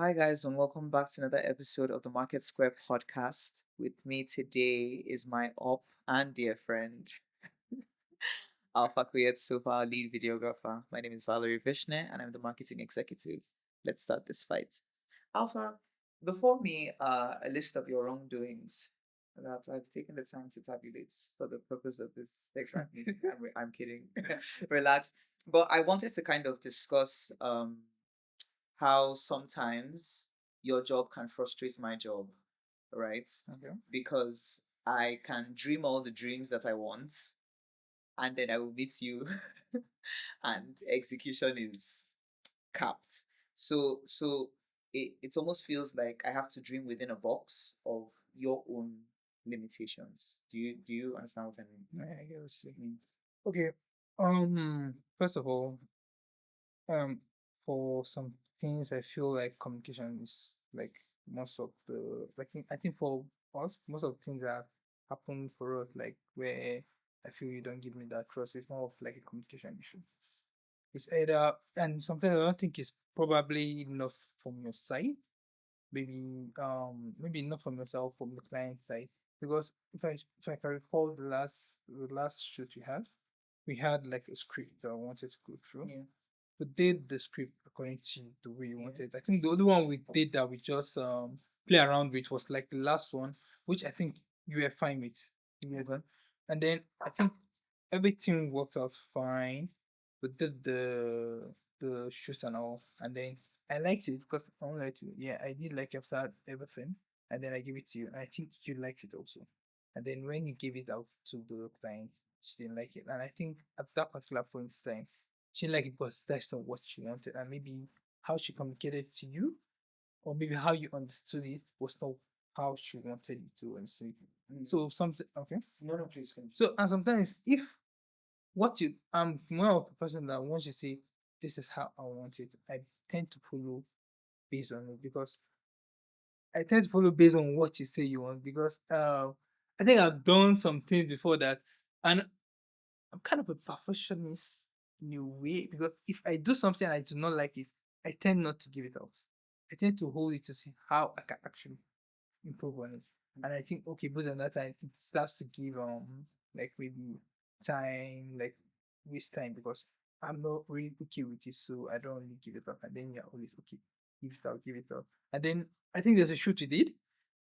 Hi, guys, and welcome back to another episode of the MarketSquare podcast. With me today is my op and dear friend, Alpha Kuyet Sofa, lead videographer. My name is Valerie Vishne, and I'm the marketing executive. Let's start this fight. Alpha, before me are a list of your wrongdoings that I've taken the time to tabulate for the purpose of this exact meeting. I'm kidding. Relax. But I wanted to kind of discuss how sometimes your job can frustrate my job, right? Okay. Because I can dream all the dreams that I want, and then I will meet you, and execution is capped. So it almost feels like I have to dream within a box of your own limitations. Do you understand what I mean? I get what you mean. Okay. First of all, um, for some things, I feel like communication is like most of the like I think for us, most of the things that happen for us, like where I feel you don't give me that trust, it's more of like a communication issue. It's either and sometimes I don't think it's probably enough from your side, maybe not from yourself, from the client side. Because if I can recall the last shoot we had like a script that I wanted to go through. Yeah. We did the script according to the way you Yeah. wanted. I think the only one we did that we just play around with was like the last one, which I think you were fine with. Okay. And then I think everything worked out fine. We did the shoot and all, and then I liked it because I won't lie to you. Yeah, I did like after everything, and then I give it to you. And I think you liked it also. And then when you gave it out to the client, she didn't like it. And I think at that particular point in time, she didn't like it because that's not what she wanted. And maybe how she communicated to you, or maybe how you understood it, was not how she wanted you to understand it. So something okay. No, no, please continue. So and sometimes if what you I'm more of a person that once you say this is how I want it, I tend to follow based on it because I tend to follow based on what you say you want because I think I've done some things before that and I'm kind of a perfectionist in a way because if I do something and I do not like it, I tend not to give it out. I tend to hold it to see how I can actually improve on it. And I think okay, but then that time it starts to give like maybe time, like waste time because I'm not really okay with it, so I don't really give it up. And then you're always okay, give it up, give it up. And then I think there's a shoot we did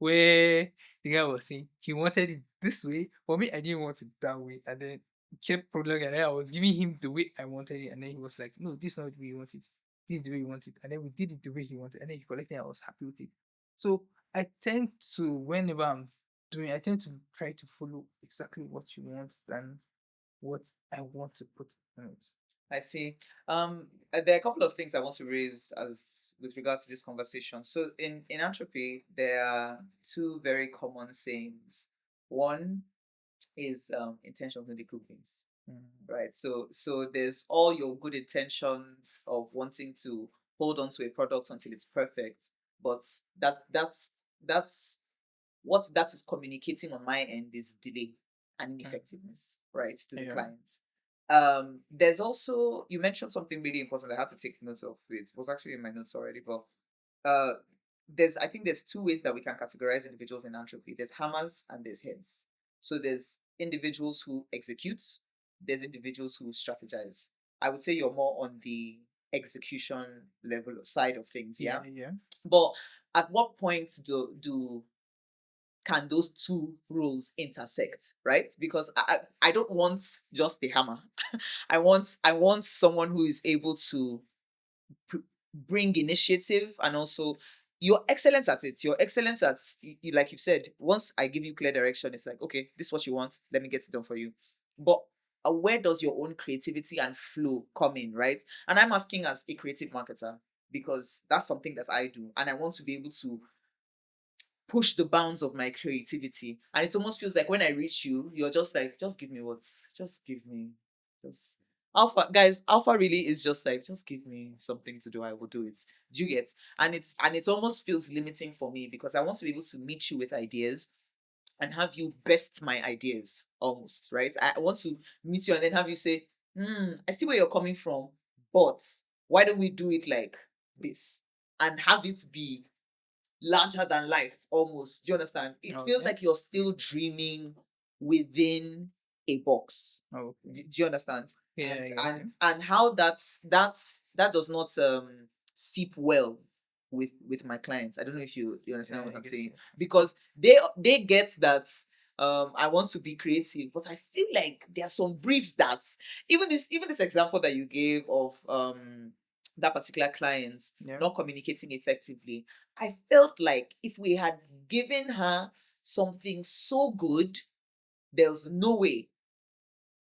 where the guy was saying he wanted it this way. For me, I didn't want it that way. And then he kept prolonging and then I was giving him the way I wanted it. And then he was like, no, this is not the way you want it. This is the way you want it. And then we did it the way he wanted. And then he collected it. I was happy with it. So I tend to, whenever I'm doing, I tend to try to follow exactly what you want than what I want to put in it. I see. There are a couple of things I want to raise as with regards to this conversation. So in Antropee, there are two very common sayings. One is intentions no dey cook beans, right? So there's all your good intentions of wanting to hold on to a product until it's perfect, but that's what that is communicating on my end is delay and ineffectiveness, right, to the Yeah. client. There's also, you mentioned something really important I had to take note of. It was actually in my notes already, but uh I think there's two ways that we can categorize individuals in Antropee. There's hammers and there's heads. So there's individuals who execute, there's individuals who strategize. I would say you're more on the execution level side of things, yeah. Yeah. But at what point do can those two roles intersect, right? Because I don't want just the hammer. I want someone who is able to bring initiative, and also you're excellent at it. You're excellent at like you said. Once I give you clear direction, it's like, okay, this is what you want. Let me get it done for you. But where does your own creativity and flow come in, right? And I'm asking as a creative marketer because that's something that I do, and I want to be able to push the bounds of my creativity. And it almost feels like when I reach you, you're just like, just give me what, just give me, just alpha guys. Alpha really is just like, just give me something to do, I will do it. Do you get? And it almost feels limiting for me because I want to be able to meet you with ideas and have you best my ideas almost, right? I want to meet you and then have you say, I see where you're coming from, but why don't we do it like this? and have it be larger than life almost. Do you understand? It feels Okay. like you're still dreaming within a box. Okay. Do you understand? Yeah, I get you. And how that does not seep well with my clients. I don't know if you understand Yeah, what I I'm get saying, you. because they get that I want to be creative, but I feel like there are some briefs that even this example that you gave of that particular client Yeah. not communicating effectively. I felt like if we had given her something so good, there was no way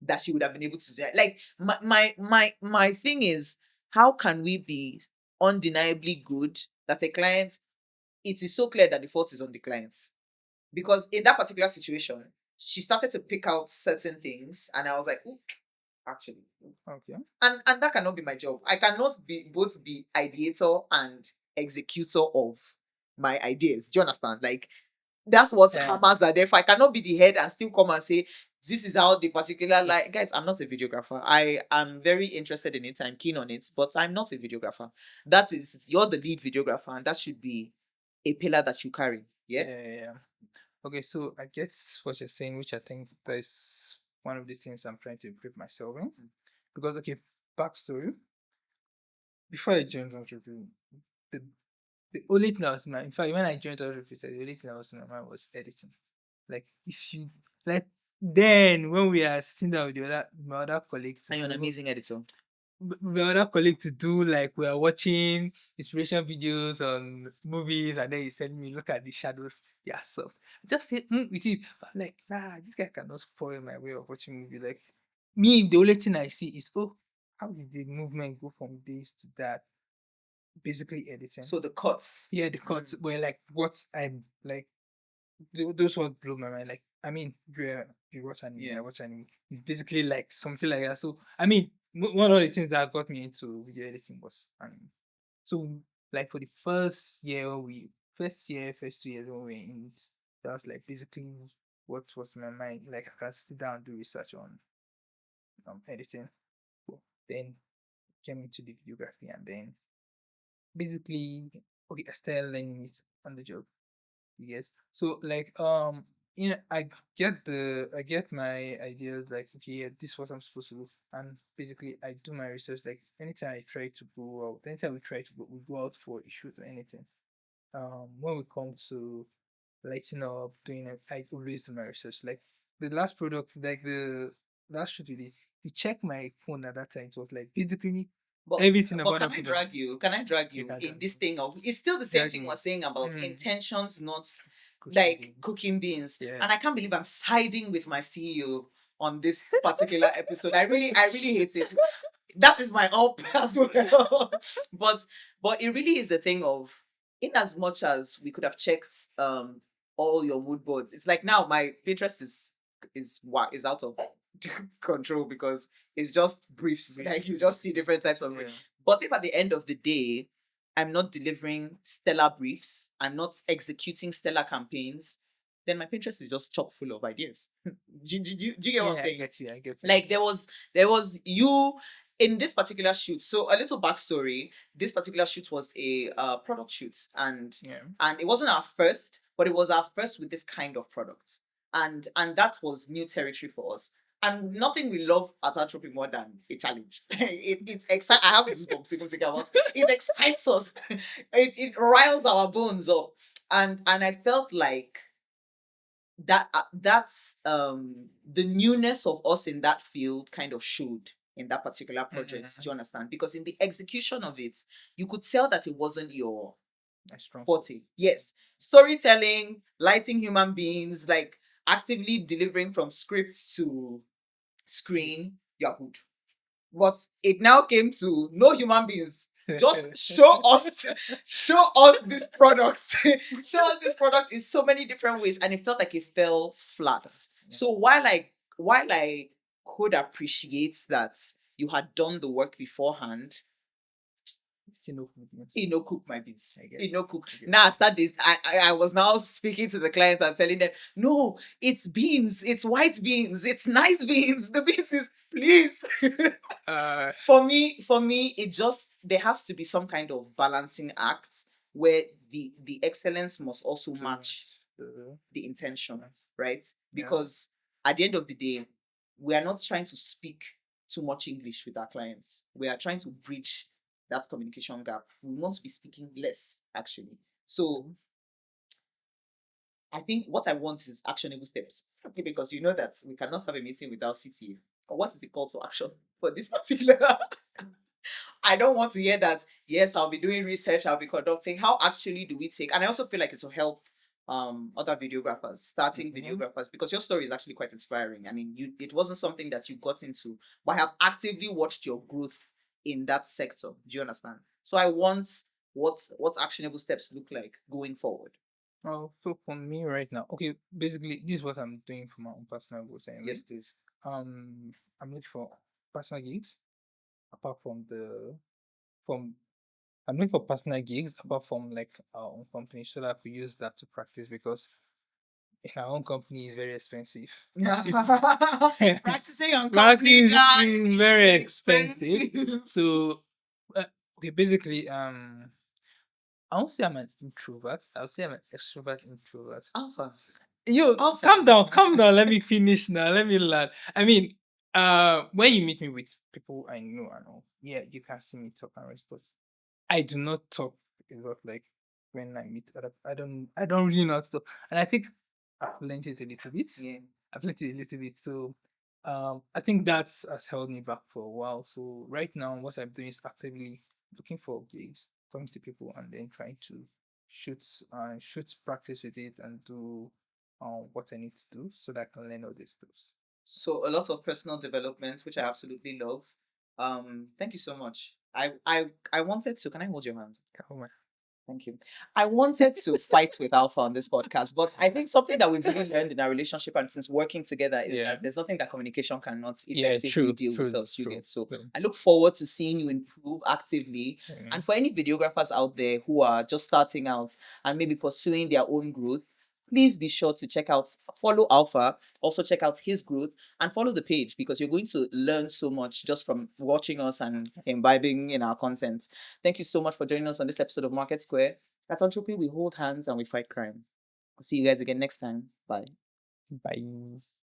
that she would have been able to do that. Like my thing is, how can we be undeniably good that a client, it is so clear that the fault is on the client? Because in that particular situation, she started to pick out certain things, and I was like, "Ooh, actually." Okay. And that cannot be my job. I cannot be both be ideator and executor of my ideas. Do you understand? Like, that's what Yeah. hammers are there for. I cannot be the head and still come and say, this is how the particular, like, guys, I'm not a videographer. I am very interested in it. I'm keen on it, but I'm not a videographer. That is, you're the lead videographer, and that should be a pillar that you carry. Yeah. Yeah. Okay, so I get what you're saying, which I think that is one of the things I'm trying to improve myself in. Because, okay, backstory. Before I joined Antropee, the, the only thing I was in my, in fact, when I joined Antropee, the only thing I was in my mind was editing. Like, if you, like, then when we are sitting down with my other colleagues, And you're an amazing editor. my other colleague to do, like, we are watching inspiration videos on movies, and then he's telling me, look at the shadows, they are soft. I just say with him, I'm like, nah, this guy cannot spoil my way of watching movie. Like, me, the only thing I see is, oh, how did the movement go from this to that? Basically editing. So the cuts. Yeah, the cuts were like what I'm like, those ones blew my mind. Like, I mean, you watch anime, Yeah. I watch anime. It's basically like something like that. So, I mean, one of the things that got me into video editing was anime. So, like, for the first 2 years when we were in it, that was like basically what was in my mind. Like, I can sit down and do research on editing. But then came into the videography, and then basically, okay, I started learning it on the job. Yes. So, like, I get my ideas, like, okay, yeah, this is what I'm supposed to do. And basically I do my research. Like, anytime we try to go, we go out for a shoot or anything. When we come to lighting up, doing it, I always do my research. Like, the last product, like the last shoot we did, we checked my phone at that time. It was like basically everything But about can that I product. drag you? Can I drag You you can in drag this me. thing of, it's still the same Drag thing me. we're saying about intentions, not Cooking like beans. cooking beans. Yeah. And I can't believe I'm siding with my CEO on this particular episode. I really hate it. That is my up as well. but it really is a thing of, in as much as we could have checked all your mood boards, it's like now my Pinterest is out of control, because it's just briefs. Like, you just see different types of briefs. But if at the end of the day, I'm not delivering stellar briefs, I'm not executing stellar campaigns, then my Pinterest is just chock full of ideas. Do you get what I'm saying? I get you. Like, there was you in this particular shoot. So, a little backstory: this particular shoot was a product shoot, and it wasn't our first, but it was our first with this kind of product, and that was new territory for us. And nothing we love at Antropee more than a challenge. It excites. I have goosebumps even thinking about it. It excites us. It riles our bones up, and I felt like that's the newness of us in that field kind of showed in that particular project. Do you understand? Because in the execution of it, you could tell that it wasn't your forte. Yes, storytelling, lighting human beings, like actively delivering from script to screen, you're good. But it now came to no human beings. Just show us this product. Show us this product in so many different ways, and it felt like it fell flat. So while I could appreciate that you had done the work beforehand, he no cook my beans. He no cook. Now I start this. I was now speaking to the clients and telling them, no, it's beans, it's white beans, it's nice beans. The beans is Please. Uh, For me, it just there has to be some kind of balancing act where the excellence must also match the intention, right? Yeah. Because at the end of the day, we are not trying to speak too much English with our clients. We are trying to bridge that communication gap. We want to be speaking less, actually. So I think what I want is actionable steps. Okay, because you know that we cannot have a meeting without CTA. Or what is the call to action for this particular? I don't want to hear that, yes, I'll be doing research, I'll be conducting. How actually do we take? And I also feel like it will help other videographers, starting videographers, because your story is actually quite inspiring. I mean, it wasn't something that you got into, but I have actively watched your growth in that sector. Do you understand? So I want what actionable steps look like going forward. Oh, so for me right now, okay, basically this is what I'm doing for my own personal goals. Anyway. Yes, please. I'm looking for personal gigs apart from from I'm looking for personal gigs apart from like our own company so that I could use that to practice because our own company is very expensive. Practicing on Practicing company line is very is expensive. expensive. So okay, basically I won't say I'm an introvert. I'll say I'm an extrovert introvert. Alpha. You Alpha. calm down. Let me finish now. Let me learn. I mean, when you meet me with people I know, yeah, you can see me talk and rest, but I do not talk a lot. Like when I meet other, I don't really know how to talk, and I think I've learned it a little bit. Yeah. I've learned it a little bit, so I think that has held me back for a while. So right now, what I'm doing is actively looking for gigs, talking to people, and then trying to shoot practice with it and do what I need to do so that I can learn all these stuff. So a lot of personal development, which I absolutely love. Thank you so much. I wanted to. Can I hold your hand? Oh my. Thank you. I wanted to fight with Alpha on this podcast, but I think something that we've really learned in our relationship and since working together is Yeah. that there's nothing that communication cannot Yeah, effectively true, deal true, with us. You true. get so. Yeah. I look forward to seeing you improve actively. Mhm. And for any videographers out there who are just starting out and maybe pursuing their own growth, please be sure to follow Alpha, also check out his growth and follow the page because you're going to learn so much just from watching us and imbibing in our content. Thank you so much for joining us on this episode of Market Square. At Antropee, we hold hands and we fight crime. See you guys again next time. Bye. Bye.